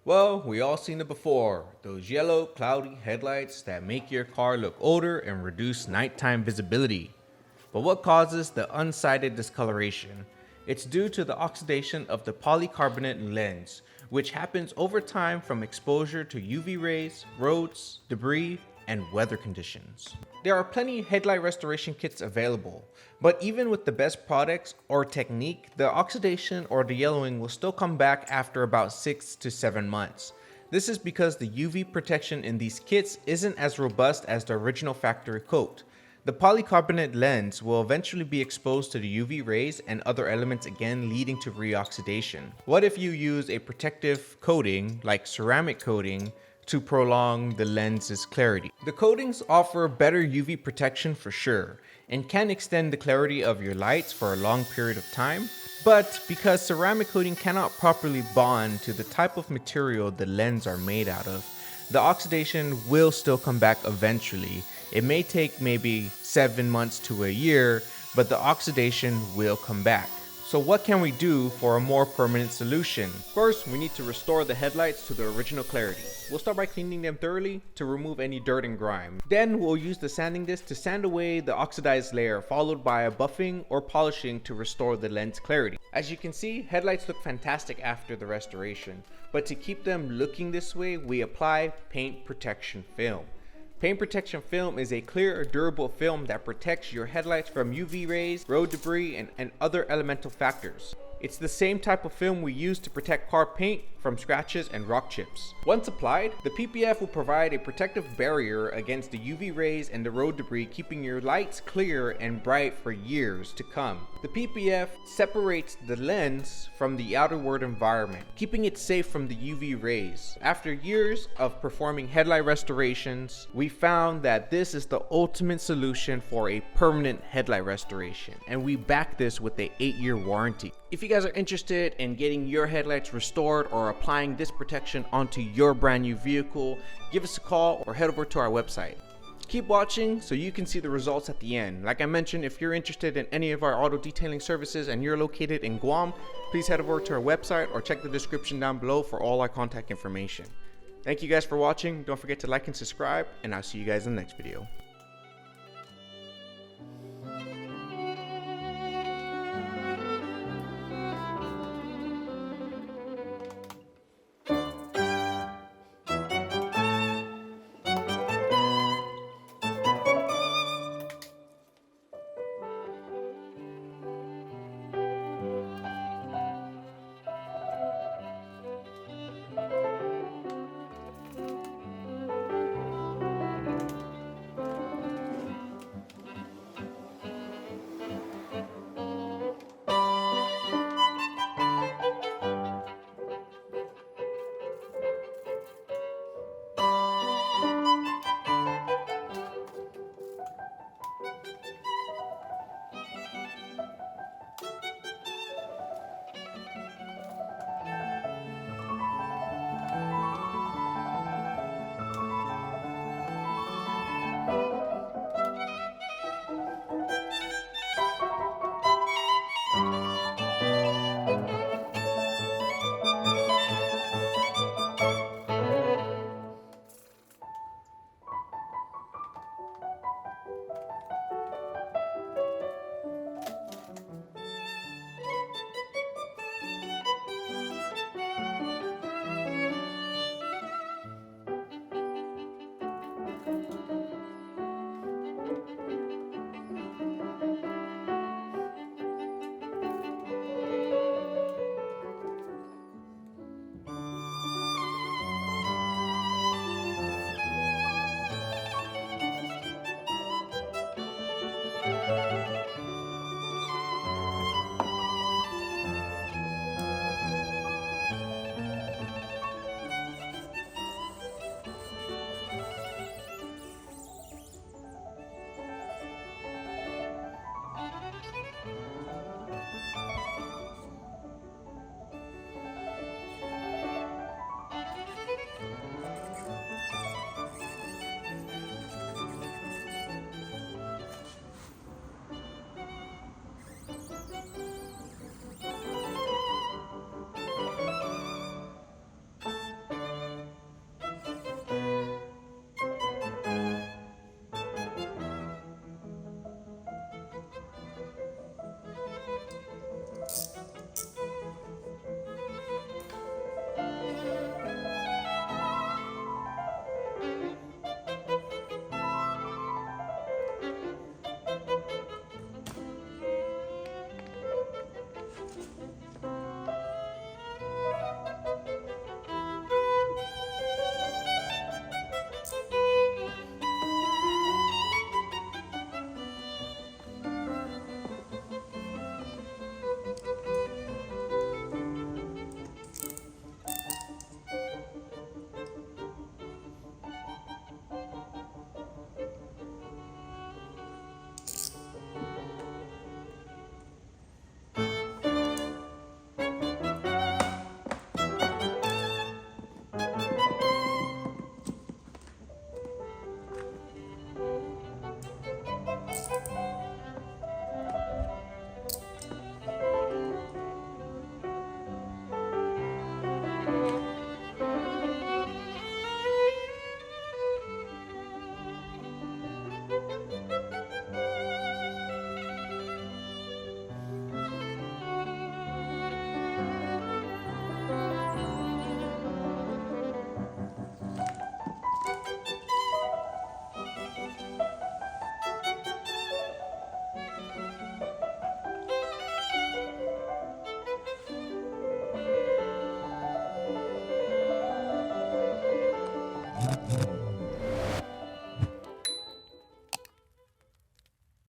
Well, we all seen it before. Those yellow, cloudy headlights that make your car look older and reduce nighttime visibility. But what causes the unsighted discoloration? It's due to the oxidation of the polycarbonate lens, which happens over time from exposure to UV rays, roads, debris, and weather conditions. There are plenty headlight restoration kits available, but even with the best products or technique, the oxidation or the yellowing will still come back after about 6 to 7 months. This is because the UV protection in these kits isn't as robust as the original factory coat. The polycarbonate lens will eventually be exposed to the UV rays and other elements again, leading to reoxidation. What if you use a protective coating like ceramic coating to prolong the lens's clarity? The coatings offer better UV protection for sure and can extend the clarity of your lights for a long period of time, but because ceramic coating cannot properly bond to the type of material the lens are made out of, the oxidation will still come back eventually. It may take maybe 7 months to a year, but the oxidation will come back. So what can we do for a more permanent solution? First, we need to restore the headlights to their original clarity. We'll start by cleaning them thoroughly to remove any dirt and grime. Then we'll use the sanding disc to sand away the oxidized layer, followed by a buffing or polishing to restore the lens clarity. As you can see, headlights look fantastic after the restoration, but to keep them looking this way, we apply paint protection film. Paint protection film is a clear, durable film that protects your headlights from UV rays, road debris, and other elemental factors. It's the same type of film we use to protect car paint from scratches and rock chips. Once applied, the PPF will provide a protective barrier against the UV rays and the road debris, keeping your lights clear and bright for years to come. The PPF separates the lens from the outerward environment, keeping it safe from the UV rays. After years of performing headlight restorations, we found that this is the ultimate solution for a permanent headlight restoration, and we back this with an 8-year warranty. If you guys are interested in getting your headlights restored or applying this protection onto your brand new vehicle, give us a call or head over to our website. Keep watching so you can see the results at the end. Like I mentioned, if you're interested in any of our auto detailing services and you're located in Guam, please head over to our website or check the description down below for all our contact information. Thank you guys for watching. Don't forget to like and subscribe, and I'll see you guys in the next video.